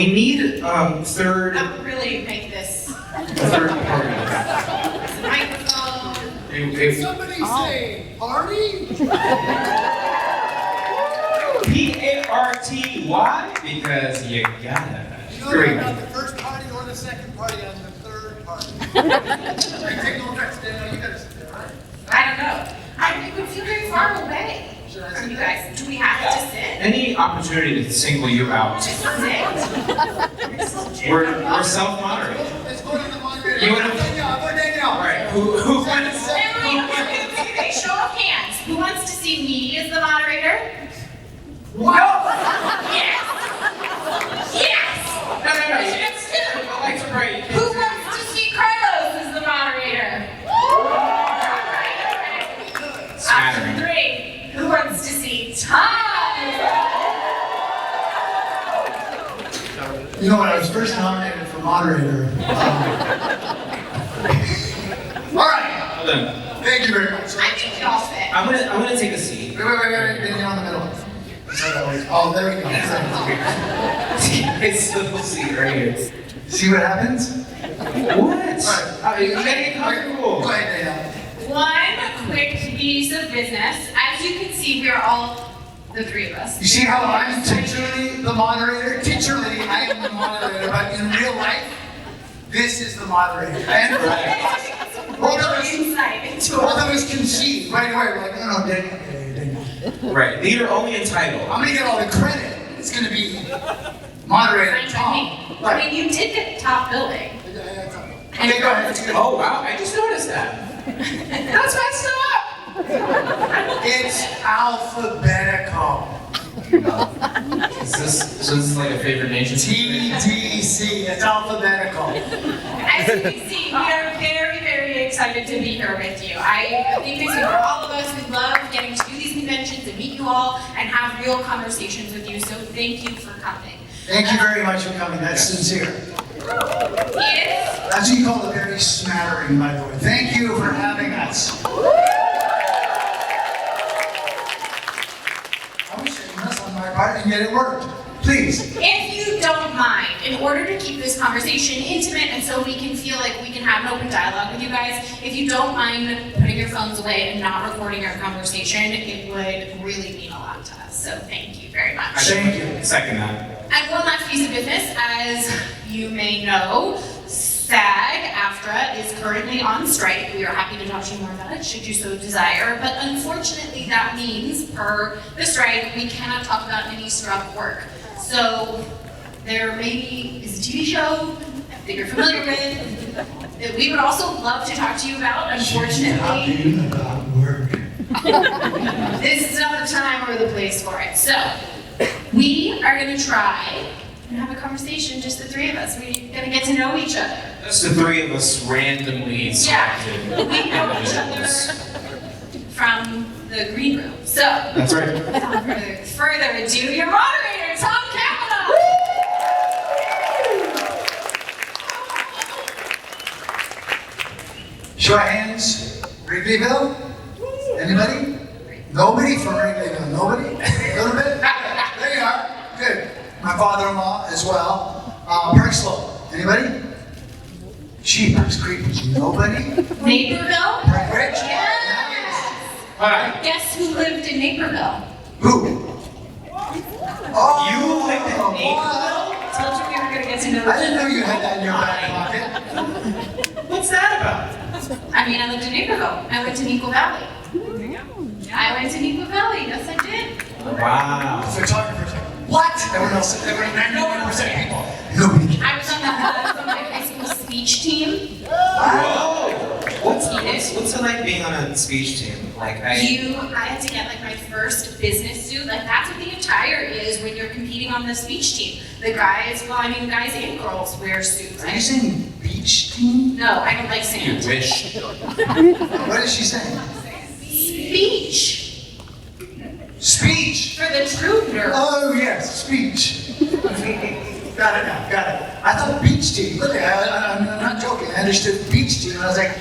We need third. That would really make this Third party. microphone. Somebody say party? P-A-R-T. Why? Because you gotta. You know about the first party or the second party on the third party. Take no offense, Danielle, you gotta sit there, right? I don't know. It would feel very far away. Should I From sit you there? guys, do we have to sit? Any opportunity to single you out. Just sit. We're self-moderated. Let's go to the moderator. You wanna- Danielle, go Danielle. All right. Who wants? Okay, show of hands. Who wants to see me as the moderator? What? Yes! Yes! No. Alexa, right. Who wants to see Carlos as the moderator? Option Smattering. 3. Who wants to see Tom? You know, when I was first nominated for moderator, all right, Hold on. thank you very much. I think we all fit. I'm gonna take a seat. Wait, Danielle in the middle. Oh, there we go. It's the seat right here. See what happens? What? You gotta get comfortable. Go ahead, Danielle. One quick piece of business. As you can see, we are all, the 3 of us. You see how I'm titularly the moderator? Titularly, I am the moderator, but in real life, this is the moderator. And both of us, Insight into both of us concede right away. We're like, no, Danielle. Right. Leader only entitled. I'm gonna get all the credit. It's gonna be moderator Fine by Tom. me. I mean, you did get top billing. Okay, go ahead. It's good. Oh wow! I just noticed that. That's messed up. It's alphabetical. So this is like a favorite nation. TDC. It's alphabetical. As you can see, we are very, very excited to be here with you. I think this is for all of us. We love getting to do these conventions and meet you all and have real conversations with you. So thank you for coming. Thank you very much for coming. That's sincere. If That's what you call a very smattering, by the way. Thank you for having us. I was shameless on my part, and yet it worked. Please. If you don't mind, in order to keep this conversation intimate and so we can feel like we can have an open dialogue with you guys, if you don't mind putting your phones away and not recording our conversation, it would really mean a lot to us. So thank you very much. Thank you. Second that. And one last piece of business, as you may know, SAG-AFTRA is currently on strike. We are happy to talk to you more about it, should you so desire. But unfortunately, that means, per the strike, we cannot talk about any struck work. So there maybe is a TV show that you're familiar with that we would also love to talk to you about. Unfortunately, Talking about work. this is not the time or the place for it. So we are going to try and have a conversation, just the 3 of us. We're going to get to know each other. Just the 3 of us randomly Yeah, selected. we know each other from the green room. So, That's right. without further ado, your moderator, Tom Cavanaugh. Show of hands. Wrigleyville? Anybody? Nobody from Wrigleyville? Nobody? A little bit? There you are. Good. My father-in-law as well. Park Slope. Anybody? Jeepers Creepers. Nobody? Naperville? Park Ridge? Yes. All right. Guess who lived in Naperville? Who? Oh, You lived in Naperville? Told you we were going to get to know I didn't know you had that in your back pocket. What's that about? I mean, I lived in Naperville. I went to Neuqua Valley. I went to Neuqua Valley. Yes, I did. Wow. Photographers. What? Everyone else, 91% people. Nobody. I was on my high school speech team. Whoa. What's You did? it like being on a speech team? Like I had to get like my first business suit. Like that's what the attire is when you're competing on the speech team. The guys, well, I mean, guys and girls wear suits. Are you saying beach team? No, I don't like you sand. wish. What is she saying? Speech Speech. for the true nerd. Oh yes, speech. Got it now, got it. I thought beach team. Look, I'm not joking. I understood beach team, and I was like,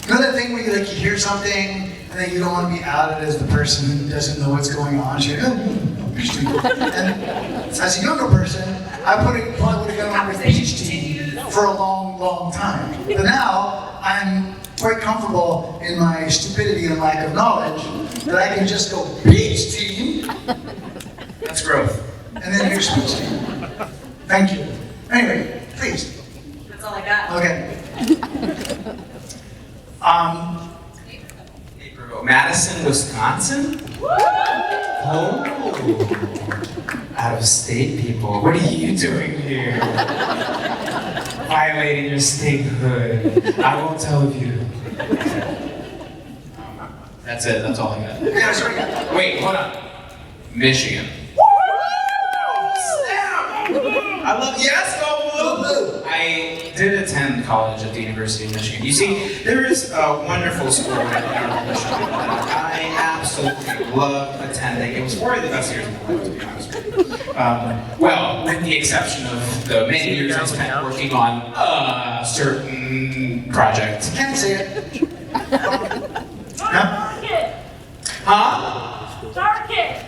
you know that thing where you like you hear something and then you don't want to be outed as the person who doesn't know what's going on. She's like, oh, Beach team. And as a younger person, I probably would have gone on with beach team for a long, long time. But now, I'm quite comfortable in my stupidity and lack of knowledge that I can just go beach team. That's growth. And then here's speech team. Thank you. Anyway, please. That's all I got. Okay. Madison, Wisconsin? Oh. Out of state people. What are you doing here? Violating your statehood. I won't tell you. That's it. That's all I got. Yeah, that's what I got. Wait, hold on. Michigan. I love, yes, go blue! I did attend college at the University of Michigan. You see, there is a wonderful school at the University of Michigan that I absolutely loved attending. It was probably the best years of my life, to be honest with you. Well, with the exception of the many years I spent working on a certain project. Can't say it. Huh? Target!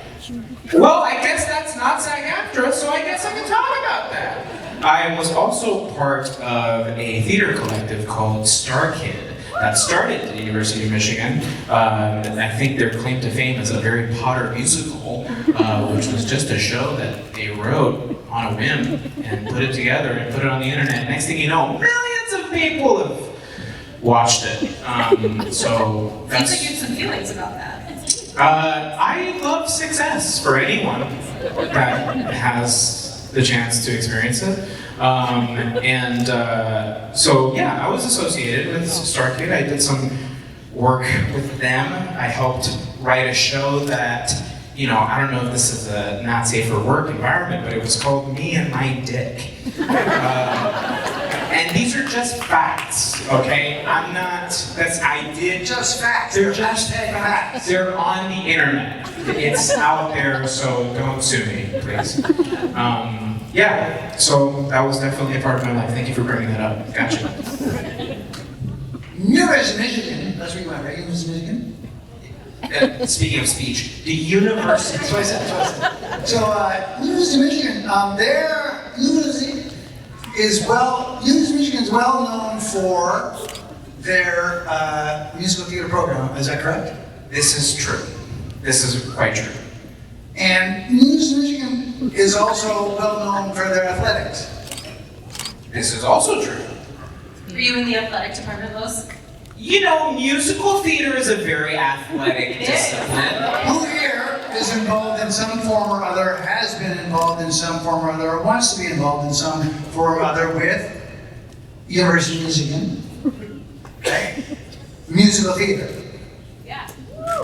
Well, I guess that's not SAG-AFTRA, so I guess I can talk about that. I was also part of a theater collective called Star Kid that started at the University of Michigan. I think their claim to fame is a Harry Potter musical, which was just a show that they wrote on a whim and put it together and put it on the internet. Next thing you know, millions of people have watched it. So that's... Seems like you have some feelings about that. I love success for anyone that has the chance to experience it. So yeah, I was associated with Starkid. I did some work with them. I helped write a show that, you know, I don't know if this is a not safe for work environment, but it was called Me and My Dick. And these are just facts, okay? I did Just facts. They're just facts. They're on the internet. It's out there, so don't sue me, please. Yeah, so that was definitely a part of my life. Thank you for bringing that up. Gotcha. University of Michigan. That's where you went, right? University of Michigan? Speaking of speech, the university. That's what I said. So, University of Michigan, their university is University of Michigan is well known for their musical theater program. Is that correct? This is true. This is quite true. And University of Michigan is also well known for their athletics. This is also true. Were you in the athletic department, Los? You know, musical theater is a very athletic discipline. Who here is involved in some form or other, has been involved in some form or other, or wants to be involved in some form or other with University of Michigan? Okay. Musical theater. Yeah.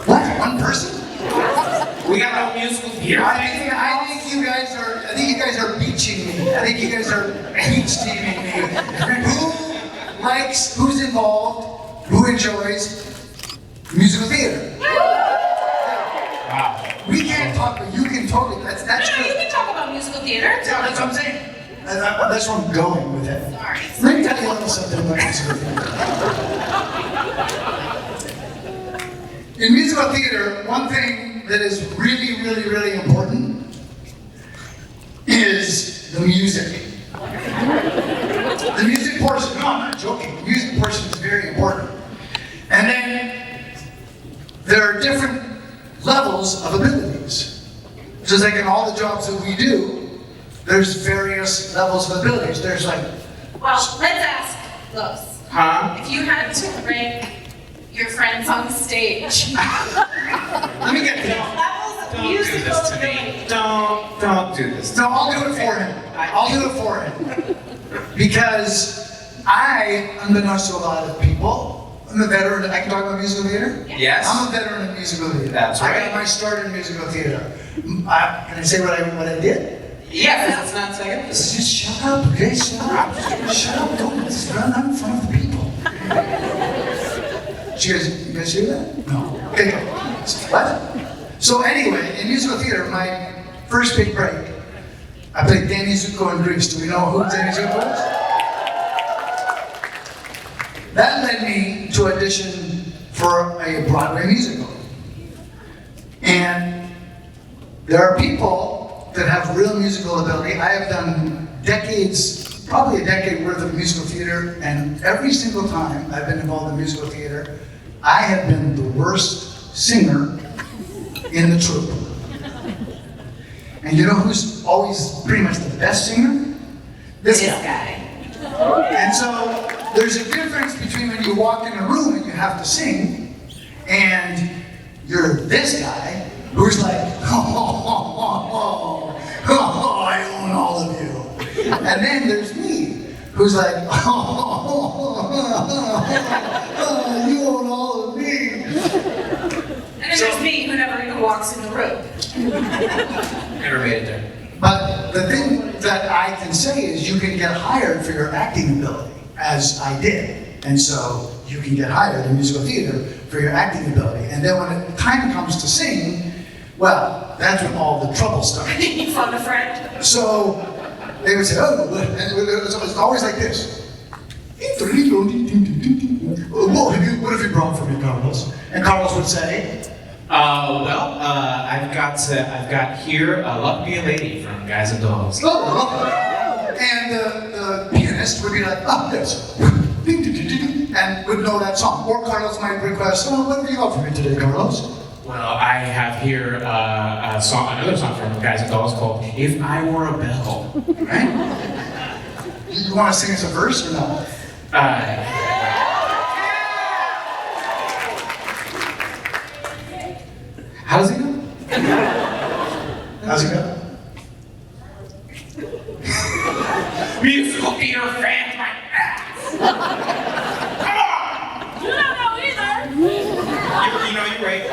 What? One person? We got no musical theater. I think you guys are beaching me. I think you guys are beach teaming me. Who's involved, who enjoys musical theater? Wow. We can't talk, but you can totally, that's No, you good. can talk about musical theater. Yeah, that's what I'm saying. That's where I'm going with it. Sorry. Let me tell you a little something about musical theater. In musical theater, one thing that is really, really, really important is the music. The music portion, no, I'm not joking. The music portion is very important. And then there are different levels of abilities. Just like in all the jobs that we do, there's various levels of abilities. There's like, Well, let's ask Los. Huh? If you had to rank your friends on stage, let me get there. levels of Don't do musical this to ability. me. Don't do this. No, I'll do it for him. I'll do it for him. Because I, unbeknownst to a lot of people, I'm a veteran. I can talk about musical theater? Yes. I'm a veteran of musical theater. That's I right. got my start in musical theater. Can I say what I did? Yes, that's not second. Just shut up, okay? Shut up. Shut up. Don't just run out in front of the people. Did you guys hear that? No. Okay. What? So anyway, in musical theater, my first big break, I played Danny Zuko in Greece. Do we know who Danny Zuko is? That led me to audition for a Broadway musical. And There are people that have real musical ability. I have done decades, probably a decade worth of musical theater, and every single time I've been involved in musical theater, I have been the worst singer in the troupe. And you know who's always pretty much the best singer? This guy. And so there's a difference between when you walk in a room and you have to sing, and you're this guy who's like, I own all of you. And then there's me, who's like, you own all of me. And then there's me, who never even walks in the room. Never made it there. But the thing that I can say is you can get hired for your acting ability, as I did. And so you can get hired in musical theater for your acting ability. And then when the time comes to sing, well, that's when all the trouble starts. You found a friend. So they would say, oh, and it's always like this. What have you brought for me, Carlos? And Carlos would say, I've got here Luck Be a Lady from Guys and Dolls. And the pianist would be like, oh, yes. And would know that song. Or Carlos might request, oh, what have you got for me today, Carlos? Well, I have here another song from Guys and Dolls called If I Were a Bell. Right? You want to sing us a verse or no? How's it go? How's it go? Musical theater fans, my ass! Come on! You don't know either. You're right.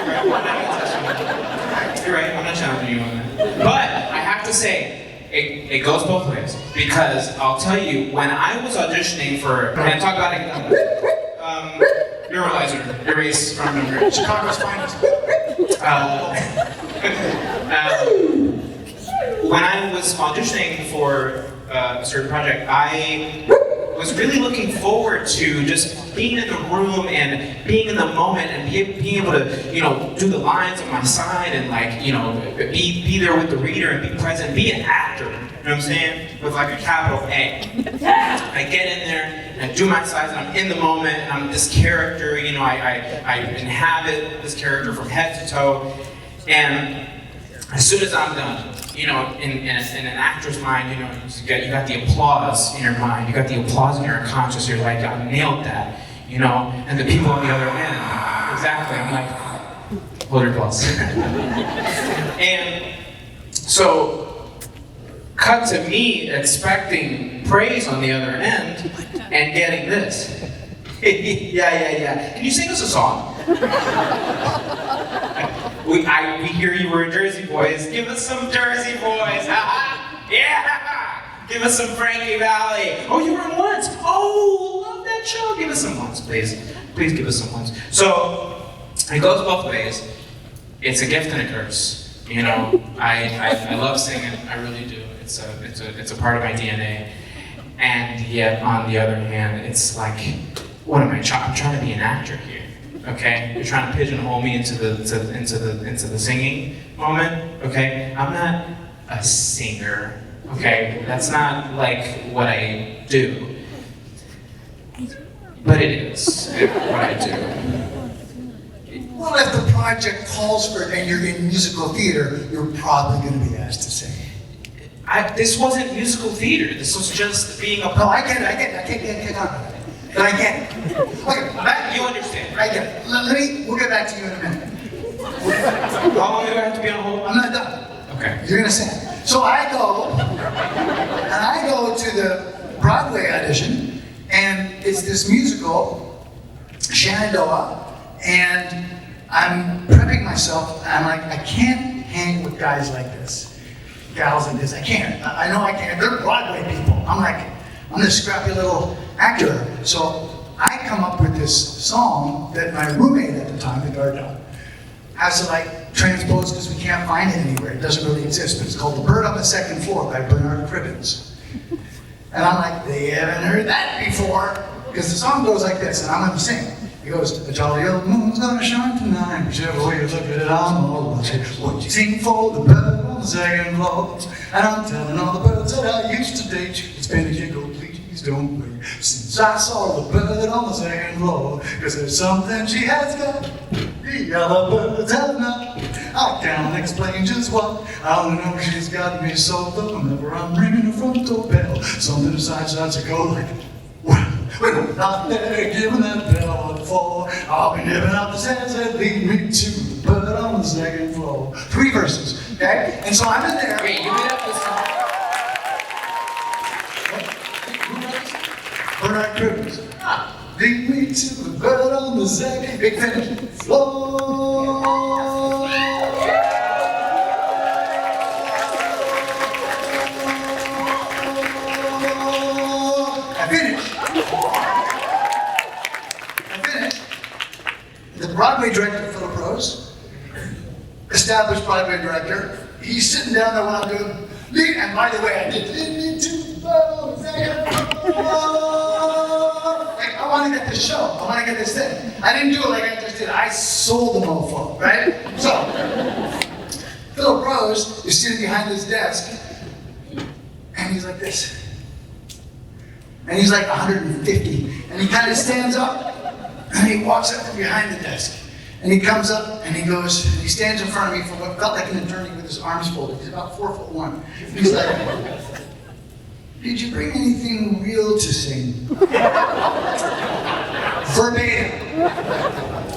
You're right. I'm not challenging you on that. But I have to say, it goes both ways. Because I'll tell you, when I was auditioning for, can I talk about it? Neuralizer, erase from memory. Chicago's finest. When I was auditioning for a certain project, I was really looking forward to just being in the room and being in the moment and being able to, do the lines on my side and be there with the reader and be present, be an actor. You know what I'm saying? With like a capital A. I get in there and I do my sides and I'm in the moment and I'm this character, I inhabit this character from head to toe. And as soon as I'm done, in an actor's mind, you got the applause in your mind, you got the applause in your unconscious, you're like, I nailed that, and the people on the other end, exactly, I'm like, hold your applause. And so, cut to me expecting praise on the other end and getting this. Yeah. Can you sing us a song? We hear you were Jersey boys. Give us some Jersey boys. Yeah! Give us some Frankie Valley. Oh, you were in Once. Oh, love that show. Give us some Once, please. Please give us some Once. So, it goes both ways. It's a gift and a curse. I love singing. I really do. It's a part of my DNA. And yet, on the other hand, it's like, what am I trying? I'm trying to be an actor here. Okay, you're trying to pigeonhole me into the singing moment. Okay, I'm not a singer. Okay, that's not like what I do. But it is what I do. Well, if the project calls for it and you're in musical theater, you're probably going to be asked to sing. This wasn't musical theater. This was just being a. No, I get it. I can't talk about it. But I get it. Okay, You understand. I get it. We'll get back to you in a minute. How long do I have to be on hold? I'm not done. Okay. You're gonna sing. So I go to the Broadway audition, and it's this musical, Shenanigans, and I'm prepping myself. I'm like, I can't hang with guys like this, gals like this. I can't. I know I can't. They're Broadway people. I'm this scrappy little actor. So I come up with this song that my roommate at the time, the Gardner, has to transpose because we can't find it anywhere. It doesn't really exist, but it's called The Bird on the Second Floor by Bernard Cribbins. And I'm like, they haven't heard that before, because the song goes like this, and I'm gonna sing. He goes, a jolly old moon's gonna shine tonight. Whichever way you look at it, I'm all watching. What you sing for the bird on the second floor? And I'm telling all the birds that I used to date you. It's been a year ago, please don't wait. Since I saw the bird on the second floor. Cause there's something she has got. The other birds have not. I can't explain just what. I only know she's got me so low. Whenever I'm ringing the front door bell, something inside starts to go like, well, we're not there giving that bell a fall. I'll be nipping out the stairs that lead me to the bird on the second floor. 3 verses, okay? And so I'm in there. Wait, you made up this song? Bernard Cruz. Lead me to the bird on the second. Big finish. Floor. I finished. The Broadway director, Philip Rose, established Broadway director, he's sitting down there when I'm doing, and by the way, I did, lead me to the bird on the second floor. Like, I want to get this show, I want to get this thing. I didn't do it like I just did, I sold the mofo, right? So, Philip Rose is sitting behind his desk, and he's like this. And he's like 150, and he kind of stands up, and he walks up from behind the desk, and he comes up, and he goes, and he stands in front of me for what felt like an eternity with his arms folded. He's about 4'1". He's like, did you bring anything real to sing?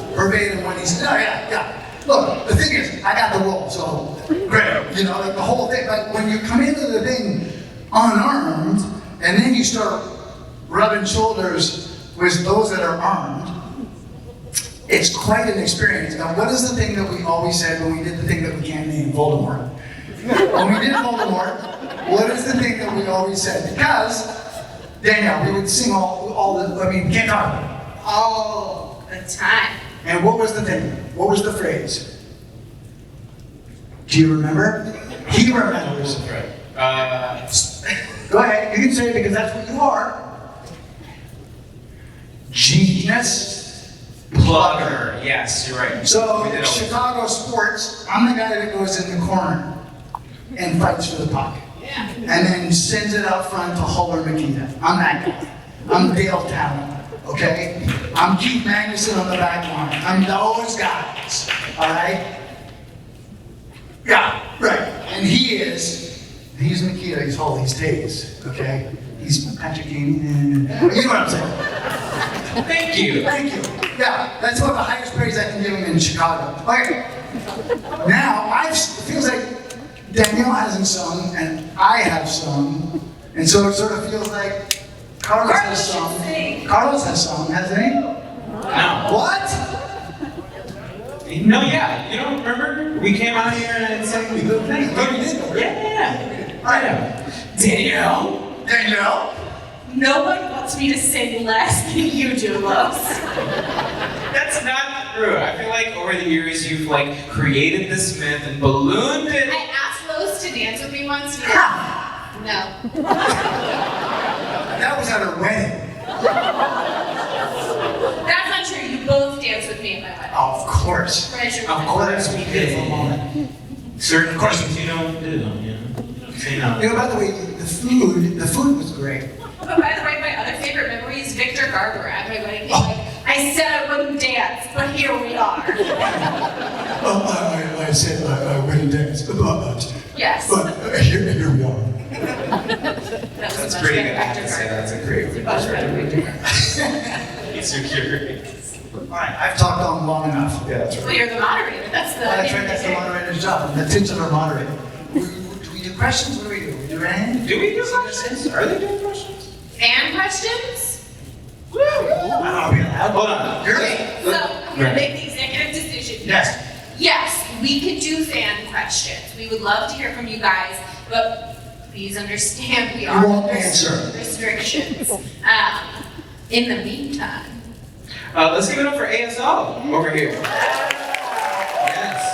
Verbatim when he said, oh yeah. Look, the thing is, I got the role, so great, you know, like the whole thing. But when you come into the thing unarmed, and then you start rubbing shoulders with those that are armed, it's quite an experience. Now, what is the thing that we always said when we did the thing that we can't name, Voldemort? When we did Voldemort, what is the thing that we always said? Because, Danielle, we would sing all the, I mean, can't talk about it. All the time. And what was the thing? What was the phrase? Do you remember? He remembers. Go ahead, you can say it because that's what you are. Genius Plugger. Yes, you're right. So, We did all- Chicago sports, I'm the guy that goes in the corner and fights for the puck. Yeah. And then sends it out front to Hull or Makita. I'm that guy. I'm Dale Talon, okay? I'm Keith Magnuson on the back line. I'm those guys, all right? Yeah, right. And he's Makita, he's Hull, he's Days, okay? He's Patrick Kane, and you know what I'm saying? Thank you. Thank you. Yeah, that's what the highest praise I can give him in Chicago. Okay. Now, it feels like Danielle hasn't sung, and I have sung, and so it sort of feels like Carlos has sung. Carlos has sung, hasn't he? No. What? No, yeah. You don't remember? We came out here and sang the good thing. Oh, you did? Yeah. I know. Danielle? No one wants me to sing less than you do, Los. That's not true. I feel like over the years you've like created this myth and ballooned it. I asked Los to dance with me once. And he no. That was at a wedding. That's not true. You both danced with me at my wedding. Oh, of course. Of course we Beautiful did. moment. Certain questions you don't do, you know? Say no. You know, by the way, the food was great. But by the way, my other favorite memory is Victor Garber at my wedding. He's like, I said I wouldn't dance, but here we are. I said I wouldn't dance, but Yes. here we are. That was That's much pretty better good. I have Victor to say Garber. that's a great Much better Victor Garber. He's so curious. All right, I've talked on long enough. Yeah, that's Well, you're the moderator. That's the. That's right, that's the moderator's job. The titular moderator. Do we do questions? What do we do? We do anything? Do we do questions? Are they doing questions? Fan questions? Woo! Are we allowed? Hold on. You're So, I'm gonna make the executive decision. Yes. Yes, we could do fan questions. We would love to hear from you guys, but please understand we are won't under answer. restrictions. In the meantime, Let's give it up for ASL over here. Yes.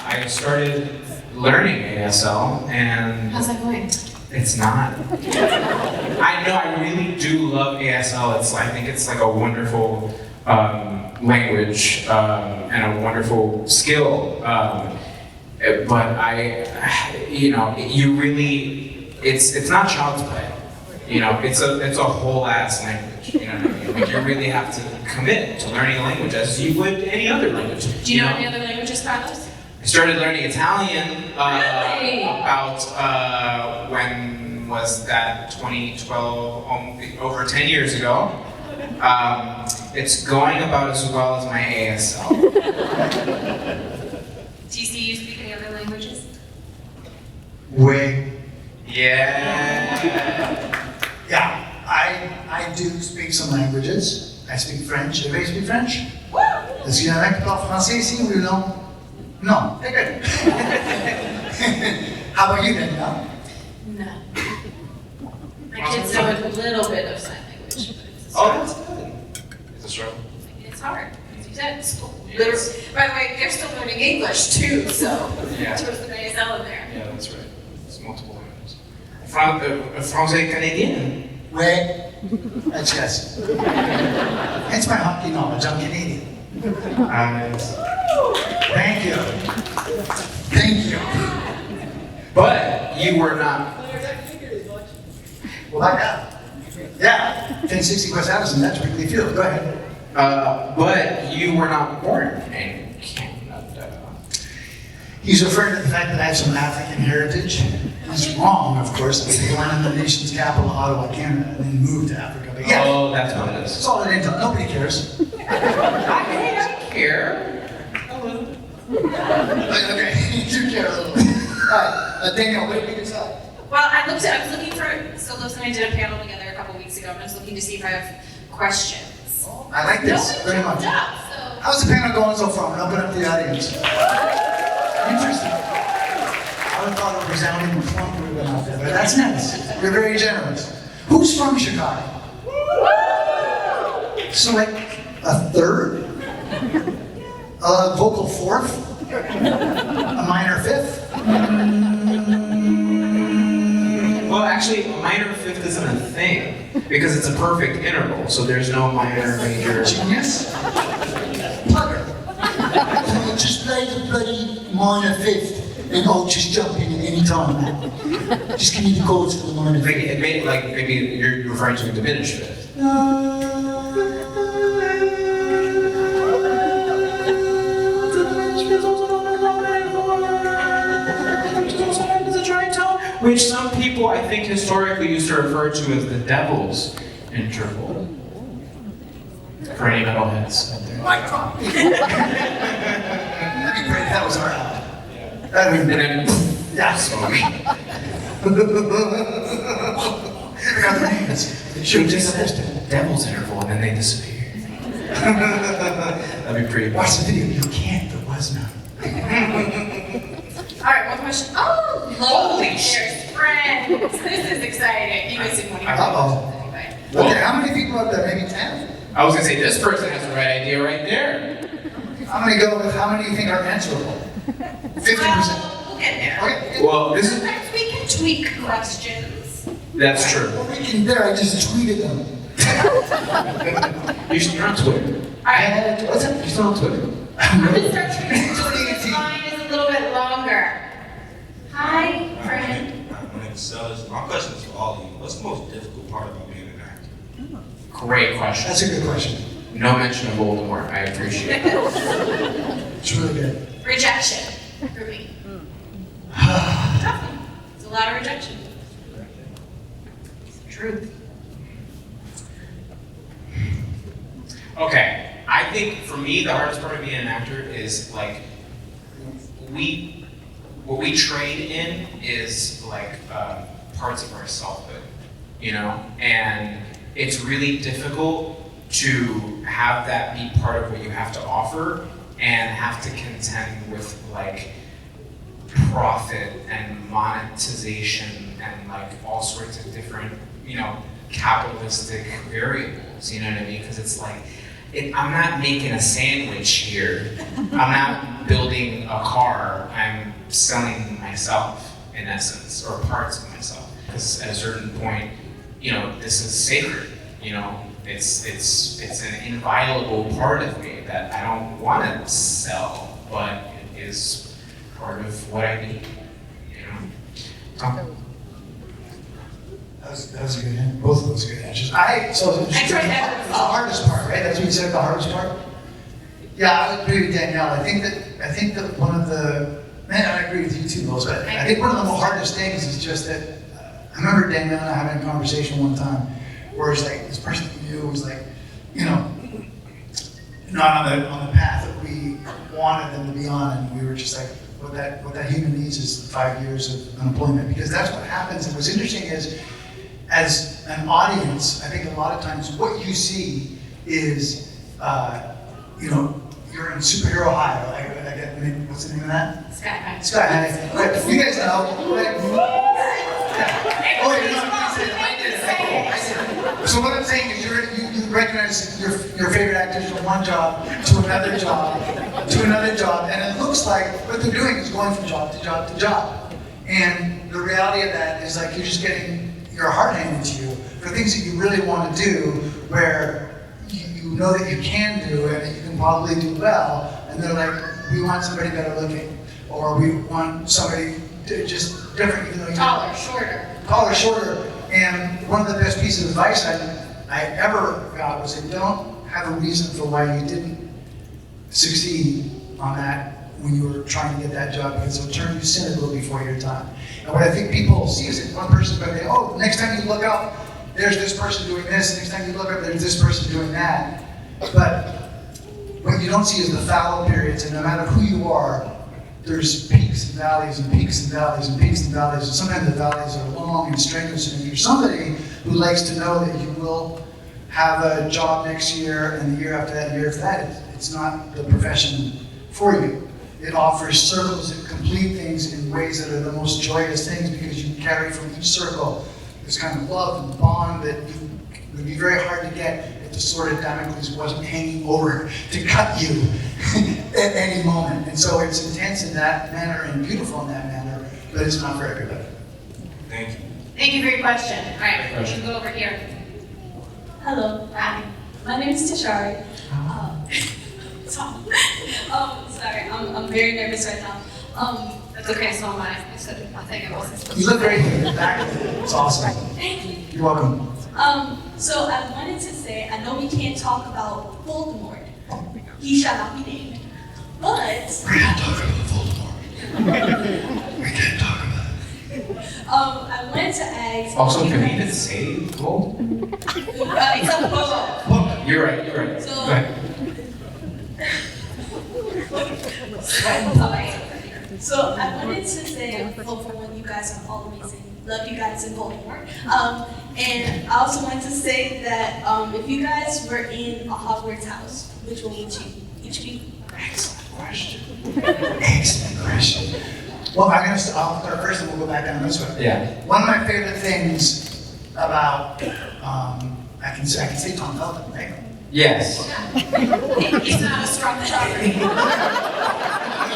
I started learning ASL and how's that going? It's not. I know, I really do love ASL. I think it's like a wonderful language and a wonderful skill. But you really, it's not child's play. It's a whole ass language. You know what I mean? Like, you really have to commit to learning a language as you would any other language. Do you know any other languages, Carlos? I started learning Italian Really? about when was that? 2012, over 10 years ago. It's going about as well as my ASL. Do you see you speak any other languages? Way. Yeah. Yeah, I do speak some languages. I speak French. Everybody speak French? Est-ce qu'il y en a qui parlent français ici ou non? No. Okay, good. How about you, Danielle? No. My kids know a little bit of sign language, but it's a Oh, struggle. that's good. It's a struggle. It's hard. As you said, school. By the way, they're still learning English too, so Yeah. there's an ASL in there. Yeah, that's right. It's multiple languages. Français canadien. Way. That's yes. It's my hockey knowledge. I'm Canadian. Thank you. Thank you. But you were not. Well, like that. Yeah. 1060 West Addison, that's Wrigley Field. Go ahead. But you were not born in Canada. He's referring to the fact that I have some African heritage. He's wrong, of course. I was born in the nation's capital, Ottawa, Canada, and then moved to Africa. But yeah, Oh, that's what it is. that's all it is. Nobody cares. I care. A little. Okay, you do care a little. All right, Danielle, what did you decide? Well, I was looking for, so Los and I did a panel together a couple weeks ago, and I was looking to see if I have questions. I like this No, very good much. job, so. How's the panel going so far? Open up the audience. Interesting. I would have thought a resounding plump would have been out there, but that's nice. You're very generous. Who's from Chicago? So like a third? A vocal fourth? A minor fifth? Well, actually, a minor fifth isn't a thing because it's a perfect interval, so there's no minor, major. Genius? Putter. So just play the bloody minor fifth and I'll just jump in at any time, man. Just give me the chords for the minor fifth. Maybe you're referring to a diminished fifth. Which some people, I think, historically used to refer to as the devil's interval. For any metalheads out there. Mic drop. That'd be great. That was our album. That'd be And great. then, Yeah. smoke. I forgot their names. They should have just said Devil's interval, and then they disappear. That'd be pretty Watch awesome. the video. You can't. There was none. All right, one question. Oh, look, Holy there's friends. This is exciting. You guys didn't want to hear Uh-oh. questions anyway. Okay, how many people up there? Maybe 10? I was gonna say, this person has the right idea right there. I'm gonna go with how many you think are answerable? 50%. Well, we'll get there. Okay. Well, this is, Sometimes we can tweak questions. that's true. Well, we can there. I just tweeted them. You're on Twitter. All right, What's that? You're still on Twitter. I'm gonna start tweaking just because mine is a little bit longer. Hi, friend. My name is Sellers. My question is for all of you. What's the most difficult part about being an actor? Great question. That's a good question. No mention of Voldemort. I appreciate it. It's really good. Rejection for me. Tough one. It's a lot of rejection. It's the truth. Okay, I think for me the hardest part of being an actor is like what we trade in is like parts of our selfhood, you know, and it's really difficult to have that be part of what you have to offer and have to contend with like profit and monetization and like all sorts of different, you know, capitalistic variables, you know what I mean? Because it's like, I'm not making a sandwich here. I'm not building a car. I'm selling myself, in essence, or parts of myself. because at a certain point, this is sacred. It's an inviolable part of me that I don't want to sell, but it is part of what I need. Tom? That was a good answer. Both of those are good answers. I tried that. The hardest part, right? That's what you said, the hardest part? Yeah, I would agree with Danielle. I think that one of the, man, I agree with you too, Rose, but I think one of the hardest things is just that, I remember Danielle and I having a conversation one time where it's like, this person that we knew was like, not on the path that we wanted them to be on, and we were just like, what that human needs is 5 years of unemployment, because that's what happens. And what's interesting is, as an audience, I think a lot of times what you see is, you're in superhero high. What's the name of that? Sky High. Sky High. Right. You guys know. Right? Yeah. Oh, you're not going to say that. I did it. So what I'm saying is, you recognize your favorite actors from one job to another job to another job, and it looks like what they're doing is going from job to job to job. And the reality of that is like you're just getting your heart handed to you for things that you really want to do, where you know that you can do it and you can probably do well, and they're like, we want somebody better looking, or we want somebody just different, even though Taller, shorter. Taller, shorter. And one of the best pieces of advice I ever got was that don't have a reason for why you didn't succeed on that when you were trying to get that job, because it'll turn you cynical before your time. And what I think people see is that one person's going to say, oh, next time you look up, there's this person doing this, next time you look up, there's this person doing that. But what you don't see is the fallow periods, and no matter who you are, there's peaks and valleys and peaks and valleys and peaks and valleys, and sometimes the valleys are long and strenuous, and if you're somebody who likes to know that you will have a job next year, and the year after that, and the year after that, it's not the profession for you. It offers circles that complete things in ways that are the most joyous things, because you carry from each circle this kind of love and bond that would be very hard to get if the sword of Damocles wasn't hanging over to cut you at any moment. And so it's intense in that manner and beautiful in that manner, but it's not for everybody. Thank you. Thank you for your question. All right, we can go over here. Hello, Hi. my name is Tashari. Sorry, I'm very nervous right now. That's okay, so am I. I said nothing. I wasn't supposed You look great in the back. It's awesome. Thank you. You're welcome. So I wanted to say, I know we can't talk about Voldemort. He shall not be named. But We can't talk about Voldemort. We can't talk about it. I wanted to ask. Also, can we even say gold? It's a book. You're right. So- Go ahead. So I wanted to say, for one, you guys are all amazing. Love you guys in Baltimore. And I also wanted to say that if you guys were in a Hogwarts house, which one would you each be? Excellent question. Excellent question. Well, I'll start first and we'll go back down this way. Yeah. One of my favorite things about, I can say Tom Felton, right? Yes. He's not a strong property.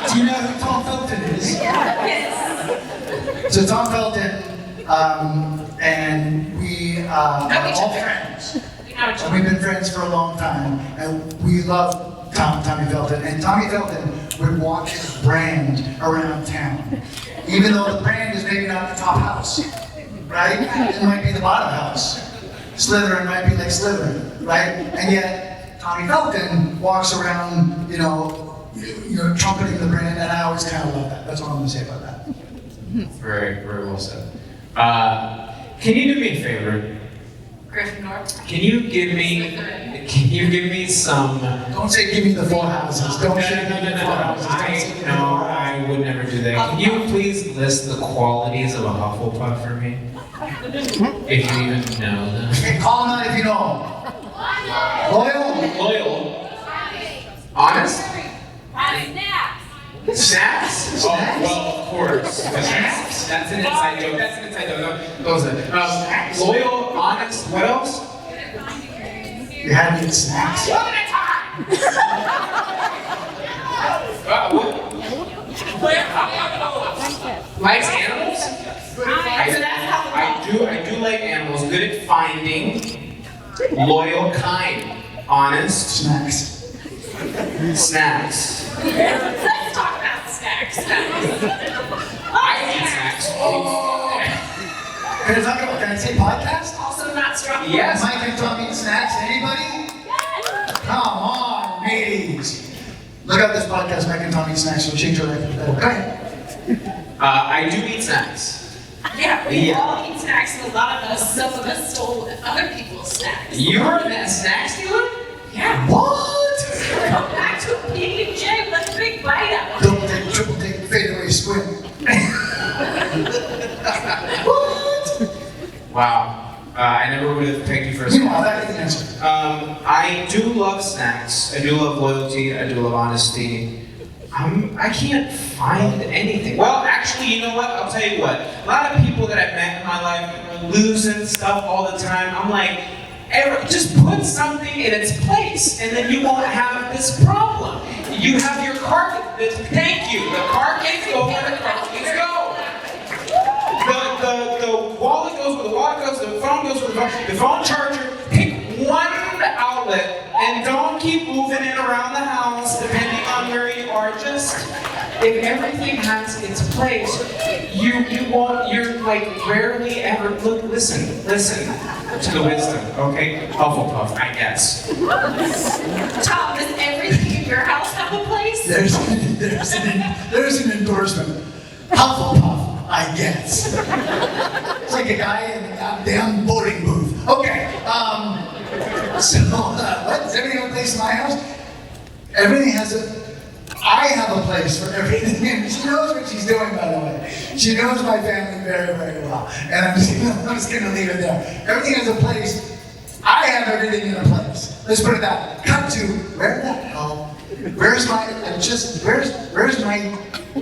Do you know who Tom Felton is? Yes. So Tom Felton, and we are all friends. We know each And other. we've been friends for a long time, and we love Tommy Felton. And Tommy Felton would walk his brand around town, even though the brand is maybe not the top house, right? It might be the bottom house. Slytherin might be like Slytherin, right? And yet Tommy Felton walks around, trumpeting the brand, and I always kind of love that. That's what I'm going to say about that. Very, very well said. Can you do me a favor? Gryffindor. Can you give me some? Don't say give me the four houses. Don't say give me the four houses. I would never do that. Can you please list the qualities of a Hufflepuff for me? If you even know them. Okay, call them out if you know them. Loyal. Loyal. Honest. Snacks? Oh, well, of course. That's an inside joke. Those are. Loyal, honest, what else? You had me at snacks. What? Likes animals? I do finding loyal, kind, honest Snacks. snacks. Let's talk about snacks. I eat snacks. Can I say podcast? Also not strong. Yes. Mike and Tom eat snacks. Anybody? Come on, ladies. Look up this podcast, Mike and Tom eat snacks. It'll change your life for the better. Go ahead. I do eat snacks. Yeah, we all eat snacks, and a lot of us, some of us stole other people's snacks. You are a snack stealer? Yeah. What? Come back to a PB&J, let's big bite out. Double take, triple take, fadeaway squint. What? Wow. I never would have picked you for a Meanwhile, snack. that is the answer. I do love snacks. I do love loyalty. I do love honesty. I can't find anything. Well, actually, you know what? I'll tell you what. A lot of people that I've met in my life are losing stuff all the time. I'm like, just put something in its place, and then you won't have this problem. You have your car. Thank you. The car keys go where the car keys go. The wallet goes where the wallet goes. The phone goes where the phone charger. Pick one outlet and don't keep moving it around the house depending on where you are. Just if everything has its place, you won't. You're like rarely ever listen to the wisdom. Okay, Hufflepuff, I guess. Tom, does everything in your house have a place? There's an endorsement. Hufflepuff, I guess. It's like a guy in a goddamn voting booth. Okay, what? Does everything have a place in my house? Everything has I have a place for everything. And she knows what she's doing, by the way. She knows my family very, very well. And I'm just gonna leave it there. Everything has a place. I have everything in a place. Let's put it that way. Cut to, where the hell? Where's my,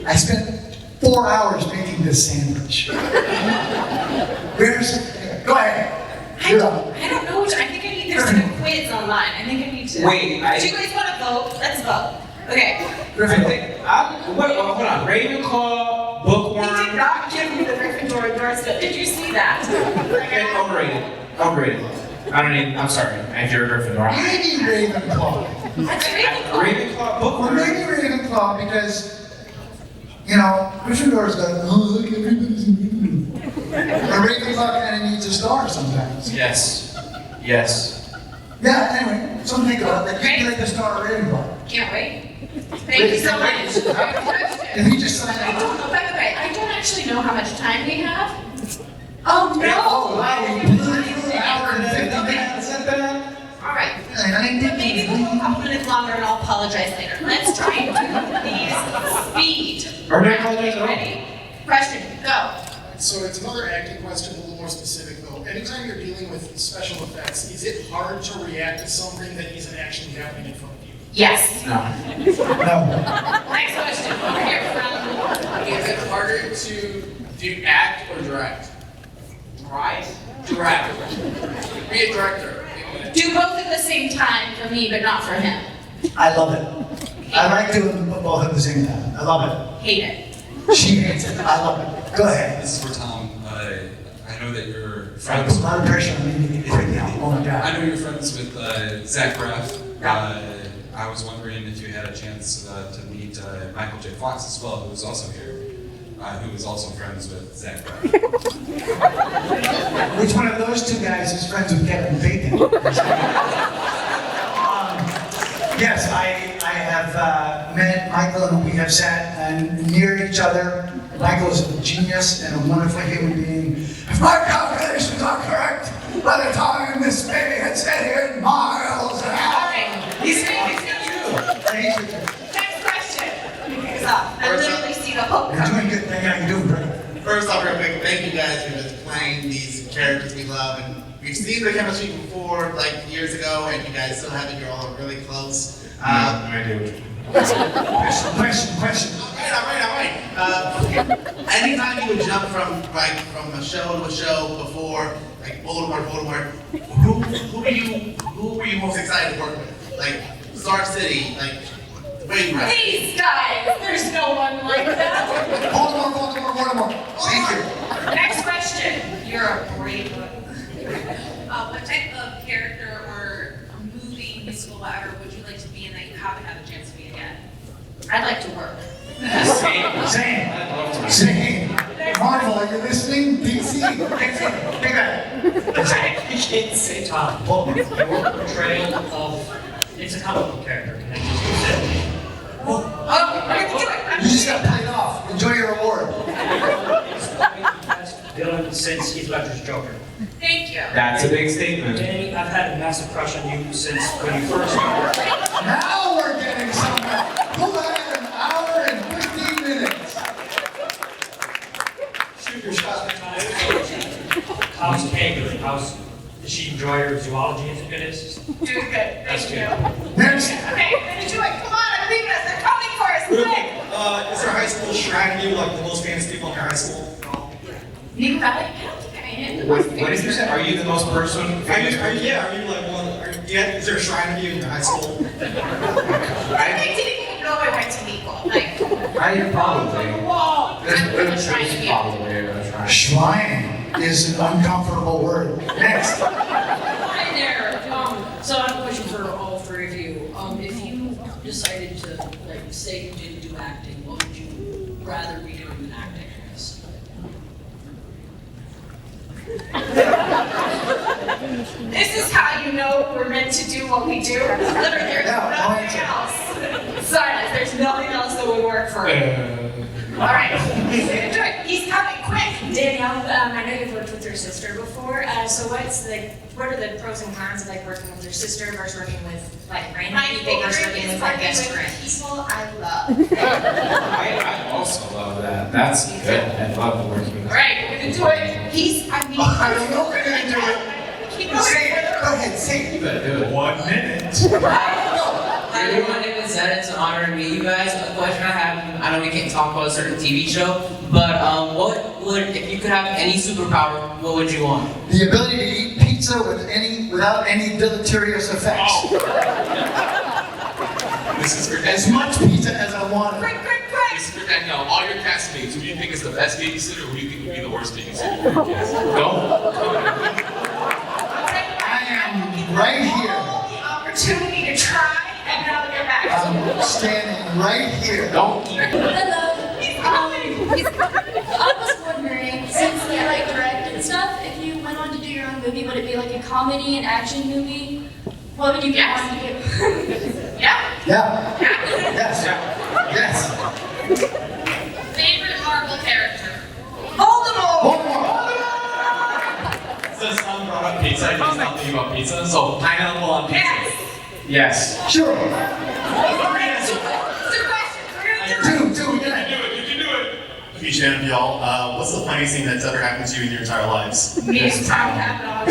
I spent 4 hours making this sandwich. Go ahead. You're up. I don't know which. I think I need. There's like a quiz online. I think I need to. Wait, Do you guys want to vote? Let's vote. Okay. Hold on. Ravenclaw, He did bookworm. not give me the Gryffindor endorsement. Did you see that? Overrated. I don't need. I'm sorry. If you're a Gryffindor. Maybe Ravenclaw. That's Ravenclaw. Ravenclaw, Or bookworm. maybe Ravenclaw because, Gryffindor's got, look, everybody's in Ravenclaw. A Ravenclaw kind of needs a star sometimes. Yes. Yeah, anyway, something to think about. Like, you like the star of Ravenclaw. Can't wait. Thank you so much. If you just sign I it. don't know. By the way, I don't actually know how much time we have. Oh no! Oh, wow, we blew through an hour and 50 minutes. All right. But maybe we'll go a couple minutes longer, and I'll apologize later. Let's try and do these speed. Are we apologizing? Ready? Question. Go. So it's another acting question, a little more specific though. Anytime you're dealing with special effects, is it hard to react to something that isn't actually happening in front of you? Yes. No. No. Next question. Over here from. Is it harder to do act or direct? Direct. Be a director. Do both at the same time for me, but not for him. I love it. I like doing both at the same time. I love it. Hate it. She hates it. I love it. Go ahead. This is for Tom. I know that you're I friends. put a lot of pressure on me right now. Oh my I God. know you're friends with Zach Braff. Yeah. I was wondering if you had a chance to meet Michael J. Fox as well, who was also here, who is also friends with Zach Braff. Which one of those two guys is friends with Kevin Bacon? Yes, I have met Michael and we have sat near each other. Michael is a genius and a wonderful human being. If my calculations are correct, by the time this baby hits 80 miles an All hour. right. He's you. Next question. Pick us up. I literally see the hope You're coming. doing good. Yeah, you're doing great. First off, real quick, thank you guys for just playing these characters we love. And we've seen the chemistry before, like years ago, and you guys still have it. You're all really close. I do. Question. All right. Anytime you would jump from a show to a show before, like Voldemort, who were you most excited to work with? Like Star City, like Wade Rider. These guys. There's no one like that. Voldemort. Thank you. Next question. You're a brave one. Take that. You can't say Tom, your portrayal of, it's a comic book character, can I just say? Oh, I get to do it. You just got played off. Enjoy your award. Villain since Heath Ledger's Joker. Thank you. That's a big statement. Danny, I've had a massive crush on you since when you first started. Now we're getting somewhere. Who had an hour and 15 minutes? Shoot your shot. How's Kate? Does she enjoy her zoology as good as? Doing good. Thank you. Next. Okay, we're gonna do it. Come on, I'm leaving us. They're coming for us. Quick. Is our high school shrine you like the most famous people in your high school? Nico Valley? I don't think I am. What did you say? Are you the most famous person? Yeah, are you like one? Is there a shrine of you in your high school? I didn't even know I went to Nico. Like, I probably. I'm trying to be. Probably a shrine. Shrine is an uncomfortable word. Next. Hi there. So I have a question for all three of you. If you decided to, like, say you didn't do acting, what would you rather be doing than acting? I guess. This is how you know we're meant to do what we do. Literally, there's nothing else. Silence. There's nothing else that would work for you. All right, we're gonna do it. He's coming quick. Danielle, I know you've worked with your sister before. So what are the pros and cons of like working with your sister versus working with like random My people versus favorite working is with like working best with friends? people I love. I also love that. That's good. I love working with All right, we're gonna do it. I don't know if we're gonna do it. Keep Say going. it. Go ahead, say it. You better do it. 1 minute. Hi, my name is Zed. It's an honor to meet you guys. A question I have, I know we can't talk about a certain TV show, but if you could have any superpower, what would you want? The ability to eat pizza without any deleterious effects. This is for As much pizza as I want. Quick. This is for Danielle. All your castmates, who do you think is the best babysitter, or who do you think would be the worst babysitter? I am right here. The opportunity to try, and now you're back. I'm standing right here. Don't. Hello. I was wondering, since you like direct and stuff, if you went on to do your own movie, would it be like a comedy, an action movie? What would you want to do? Yeah. Yeah. Yes. Yes. Favorite Marvel character? Voldemort. Since Tom brought up pizza, I just not think about pizza. So pineapple on pizza. Yes. Sure. All right, two questions. We're gonna do it. Two. You can do it. Each one of y'all, what's the funniest thing that's ever happened to you in your entire lives? Me and Tom Cavanaugh.